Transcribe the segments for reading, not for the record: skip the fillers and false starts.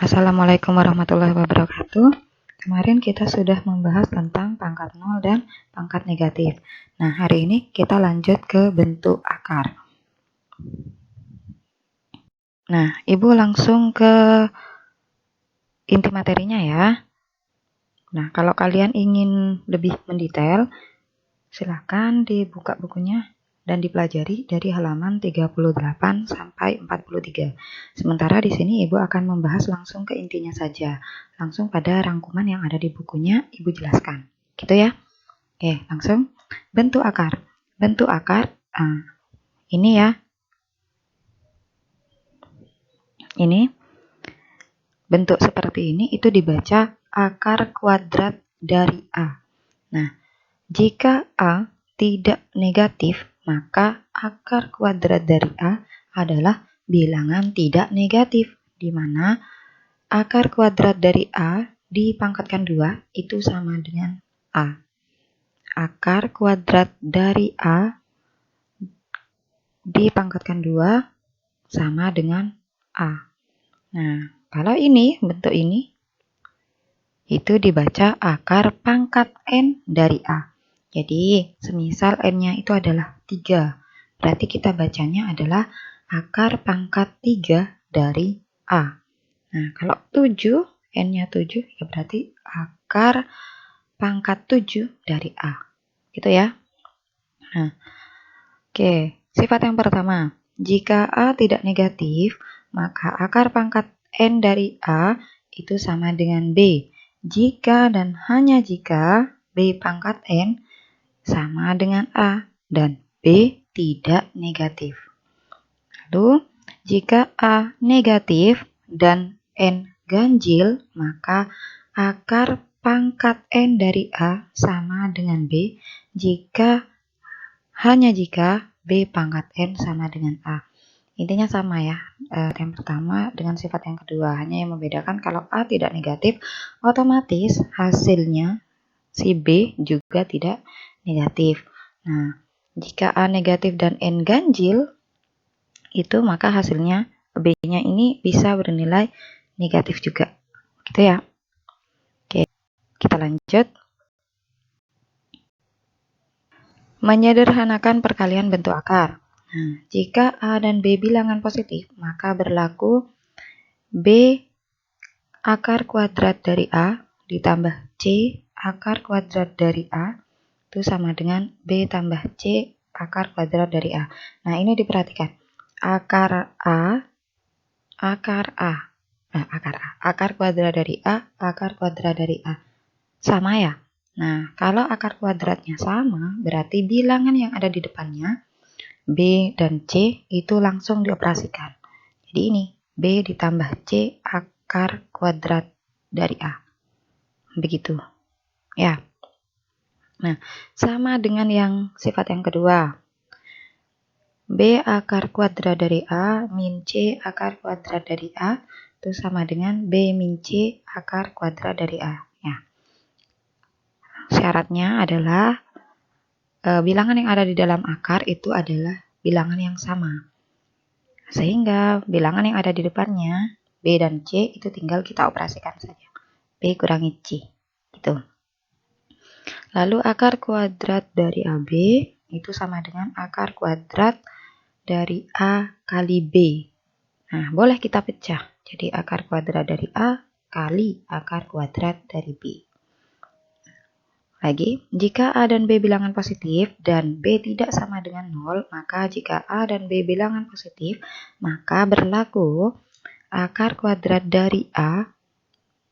Assalamualaikum warahmatullahi wabarakatuh. Kemarin kita sudah membahas tentang pangkat nol dan pangkat negatif. Nah, hari ini kita lanjut ke bentuk akar. Nah, Ibu langsung ke inti materinya ya. Nah, kalau kalian ingin lebih mendetail, silakan dibuka bukunya dan dipelajari dari halaman 38 sampai 43. Sementara di sini Ibu akan membahas langsung ke intinya saja. Langsung pada rangkuman yang ada di bukunya Ibu jelaskan. Gitu ya. Oke, langsung. Bentuk akar. Bentuk akar, ini ya. Ini. Bentuk seperti ini itu dibaca akar kuadrat dari A. Nah, jika A tidak negatif, maka akar kuadrat dari A adalah bilangan tidak negatif, di mana akar kuadrat dari A dipangkatkan 2 itu sama dengan A. Akar kuadrat dari A dipangkatkan 2 sama dengan A. Nah, kalau ini, bentuk ini, itu dibaca akar pangkat N dari A. Jadi, semisal N-nya itu adalah 3. Berarti kita bacanya adalah akar pangkat 3 dari A. Nah, kalau 7, N-nya 7, ya berarti akar pangkat 7 dari A. Gitu ya. Nah, oke. Sifat yang pertama, jika A tidak negatif, maka akar pangkat N dari A itu sama dengan B. Jika dan hanya jika B pangkat N sama dengan A dan B tidak negatif. Lalu, jika A negatif dan N ganjil, maka akar pangkat N dari A sama dengan B hanya jika B pangkat N sama dengan A. Intinya sama ya, yang pertama dengan sifat yang kedua. Hanya yang membedakan kalau A tidak negatif, otomatis hasilnya si B juga tidak negatif. Nah, jika A negatif dan N ganjil, itu maka hasilnya B-nya ini bisa bernilai negatif juga. Gitu ya. Oke, kita lanjut. Menyederhanakan perkalian bentuk akar. Nah, jika A dan B bilangan positif, maka berlaku B akar kuadrat dari A ditambah C akar kuadrat dari A itu sama dengan B tambah C akar kuadrat dari A. Nah, ini diperhatikan. Akar kuadrat dari A, akar kuadrat dari A. Sama ya? Nah, kalau akar kuadratnya sama, berarti bilangan yang ada di depannya, B dan C, itu langsung dioperasikan. Jadi ini, B ditambah C akar kuadrat dari A. Begitu. Ya. Nah, sama dengan yang sifat yang kedua. B akar kuadrat dari A min C akar kuadrat dari A itu sama dengan B min C akar kuadrat dari A. Ya. Syaratnya adalah bilangan yang ada di dalam akar itu adalah bilangan yang sama. Sehingga bilangan yang ada di depannya, B dan C, itu tinggal kita operasikan saja. B kurangi C. Gitu. Lalu akar kuadrat dari AB itu sama dengan akar kuadrat dari A kali B. Nah, boleh kita pecah. Jadi akar kuadrat dari A kali akar kuadrat dari B. Lagi, jika A dan B bilangan positif dan B tidak sama dengan 0, maka jika A dan B bilangan positif, maka berlaku akar kuadrat dari A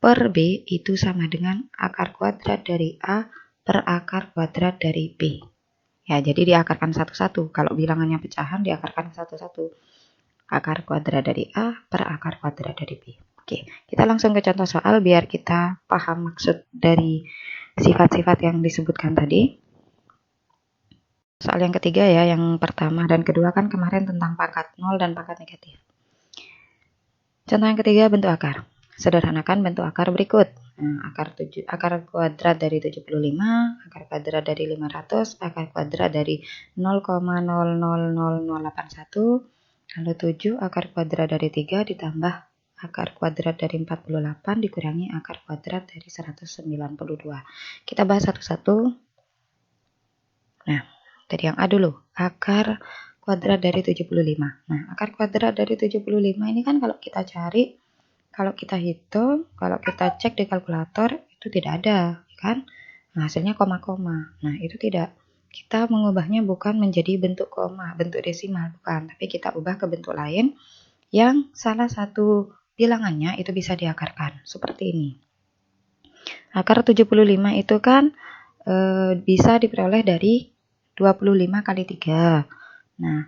per B itu sama dengan akar kuadrat dari A per akar kuadrat dari B. Ya, jadi diakarkan satu-satu. Kalau bilangannya pecahan, diakarkan satu-satu. Akar kuadrat dari A per akar kuadrat dari B. Oke, kita langsung ke contoh soal biar kita paham maksud dari sifat-sifat yang disebutkan tadi. Soal yang ketiga ya, yang pertama dan kedua kan kemarin tentang pangkat 0 dan pangkat negatif. Contoh yang ketiga, bentuk akar. Sederhanakan bentuk akar berikut. Nah, akar kuadrat dari 75, akar kuadrat dari 500, akar kuadrat dari 0,000081, lalu 7 akar kuadrat dari 3 ditambah akar kuadrat dari 48 dikurangi akar kuadrat dari 192. Kita bahas satu-satu. Nah, dari yang A dulu, akar kuadrat dari 75. Nah, akar kuadrat dari 75 ini kan kalau kita cari, kalau kita hitung, kalau kita cek di kalkulator, itu tidak ada, kan? Nah, hasilnya koma-koma. Nah, itu tidak. Kita mengubahnya bukan menjadi bentuk koma, bentuk desimal, bukan. Tapi kita ubah ke bentuk lain yang salah satu bilangannya itu bisa diakarkan. Seperti ini. Akar 75 itu kan bisa diperoleh dari 25 kali 3. Nah,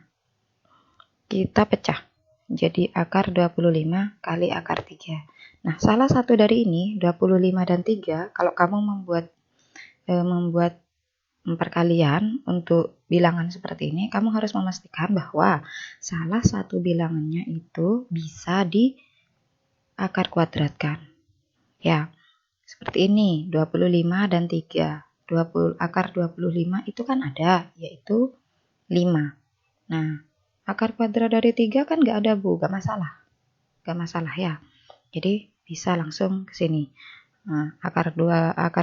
kita pecah. Jadi akar 25 kali akar 3. Nah, salah satu dari ini, 25 dan 3, kalau kamu membuat perkalian untuk bilangan seperti ini, kamu harus memastikan bahwa salah satu bilangannya itu bisa di akar kuadratkan. Ya, seperti ini, 25 dan 3. Akar 25 itu kan ada, yaitu 5. Nah, akar kuadrat dari 3 kan nggak ada, Bu, nggak masalah. Nggak masalah ya. Jadi, bisa langsung ke sini. Nah, akar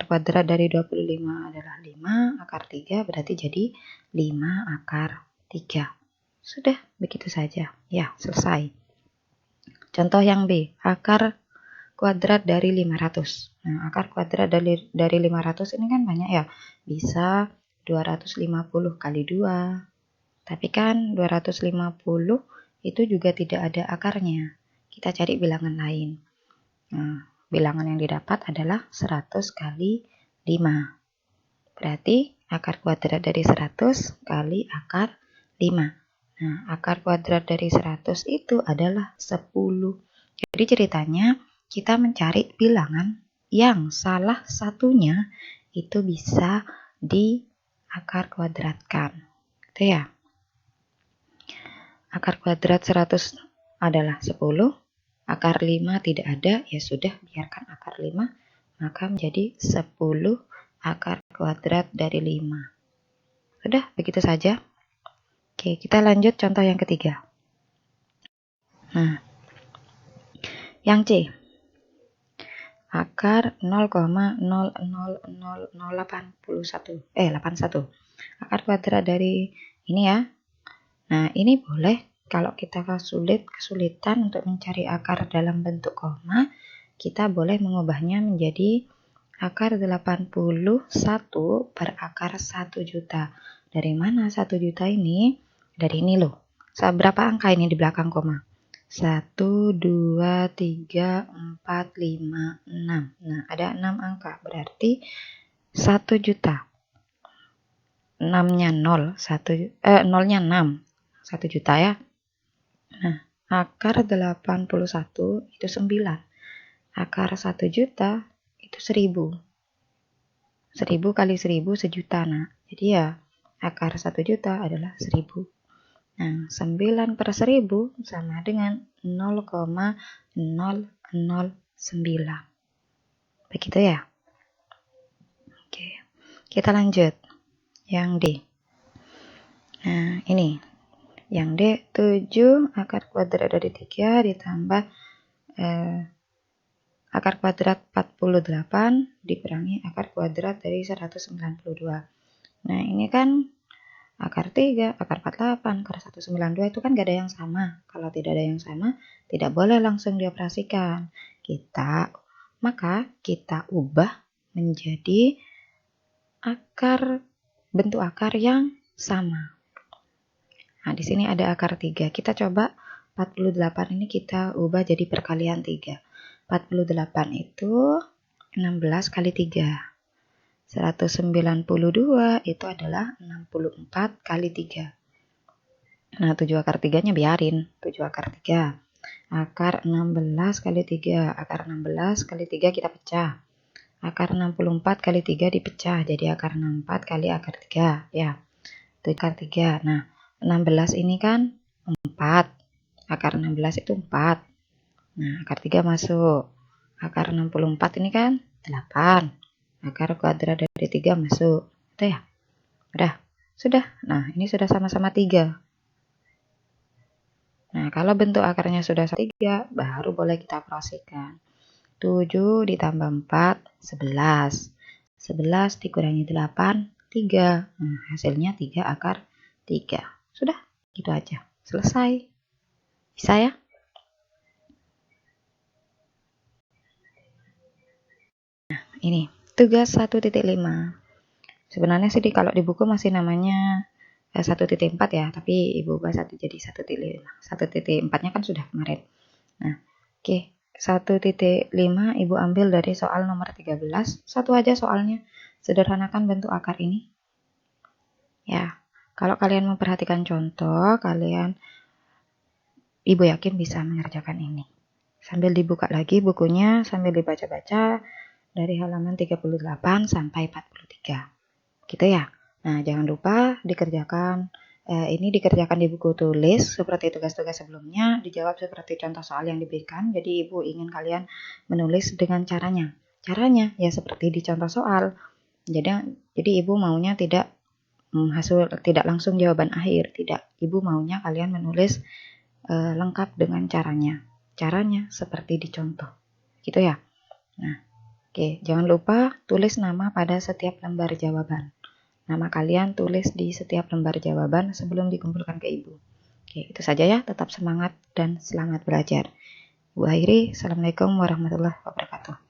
kuadrat dari 25 adalah 5, akar 3 berarti jadi 5 akar 3. Sudah, begitu saja. Ya, selesai. Contoh yang B, akar kuadrat dari 500. Nah, akar kuadrat dari 500 ini kan banyak ya. Bisa 250 kali 2. Tapi kan 250 itu juga tidak ada akarnya. Kita cari bilangan lain. Nah, bilangan yang didapat adalah 100 kali 5. Berarti akar kuadrat dari 100 kali akar 5. Nah, akar kuadrat dari 100 itu adalah 10. Jadi ceritanya kita mencari bilangan yang salah satunya itu bisa di akar kuadratkan. Gitu ya. Akar kuadrat 100 adalah 10. Akar 5 tidak ada, ya sudah, biarkan akar 5, maka menjadi 10 akar kuadrat dari 5. Sudah, begitu saja. Oke, kita lanjut contoh yang ketiga. Nah, yang C. Akar 0,000081. Akar kuadrat dari ini ya. Nah, ini boleh. Kalau kita kesulitan untuk mencari akar dalam bentuk koma, kita boleh mengubahnya menjadi akar 81 per akar 1 juta. Dari mana 1 juta ini? Dari ini loh. Berapa angka ini di belakang koma? 1, 2, 3, 4, 5, 6. Nah, ada 6 angka. Berarti 1 juta. 6-nya 0, 0-nya 6. 1 juta ya. Nah, akar 81 itu 9. Akar 1 juta itu 1000. 1000 kali 1000 sejuta. Nah, jadi ya akar 1 juta adalah 1000. Nah, 9 per 1000 sama dengan 0,009. Begitu ya. Oke, kita lanjut. Yang D. Nah, ini. Yang D, 7 akar kuadrat dari 3 ditambah akar kuadrat 48 dikurangi akar kuadrat dari 192. Nah, ini kan akar 3, akar 48, akar 192 itu kan gak ada yang sama. Kalau tidak ada yang sama, tidak boleh langsung dioperasikan. Maka kita ubah menjadi bentuk akar yang sama. Nah, di sini ada akar 3. Kita coba 48 ini kita ubah jadi perkalian 3. 48 itu 16 kali 3. 192 itu adalah 64 kali 3. Nah, 7 akar 3-nya biarin. 7 akar 3. Akar 16 kali 3. Akar 16 kali 3 kita pecah. Akar 64 kali 3 dipecah. Jadi akar 64 kali akar 3. Ya, 7 akar 3. Nah, 16 ini kan 4. Akar 16 itu 4. Nah, akar 3 masuk. Akar 64 ini kan 8. Akar kuadrat dari 3 masuk. Itu ya? Udah. Sudah. Nah, ini sudah sama-sama 3. Nah, kalau bentuk akarnya sudah 3, baru boleh kita operasikan. 7 ditambah 4, 11. 11 dikurangi 8, 3. Nah, hasilnya 3 akar 3. Sudah, gitu aja. Selesai. Bisa ya? Nah, ini tugas 1.5. Sebenarnya sih kalau di buku masih namanya 1.4 ya, tapi Ibu ubah jadi 1.5. 1.4-nya kan sudah kemarin. Nah, oke. 1.5 Ibu ambil dari soal nomor 13. Satu aja soalnya. Sederhanakan bentuk akar ini. Ya, kalau kalian memperhatikan contoh, Ibu yakin bisa mengerjakan ini. Sambil dibuka lagi bukunya, sambil dibaca-baca dari halaman 38 sampai 43. Gitu ya. Nah, jangan lupa dikerjakan. Ini dikerjakan di buku tulis seperti tugas-tugas sebelumnya, dijawab seperti contoh soal yang diberikan. Jadi Ibu ingin kalian menulis dengan caranya. Caranya ya seperti di contoh soal. Jadi Ibu maunya tidak tidak langsung jawaban akhir, tidak. Ibu maunya kalian menulis lengkap dengan caranya. Caranya seperti di contoh. Gitu ya. Nah, oke, jangan lupa tulis nama pada setiap lembar jawaban. Nama kalian tulis di setiap lembar jawaban sebelum dikumpulkan ke Ibu. Oke, itu saja ya. Tetap semangat dan selamat belajar. Ibu akhiri. Assalamualaikum warahmatullahi wabarakatuh.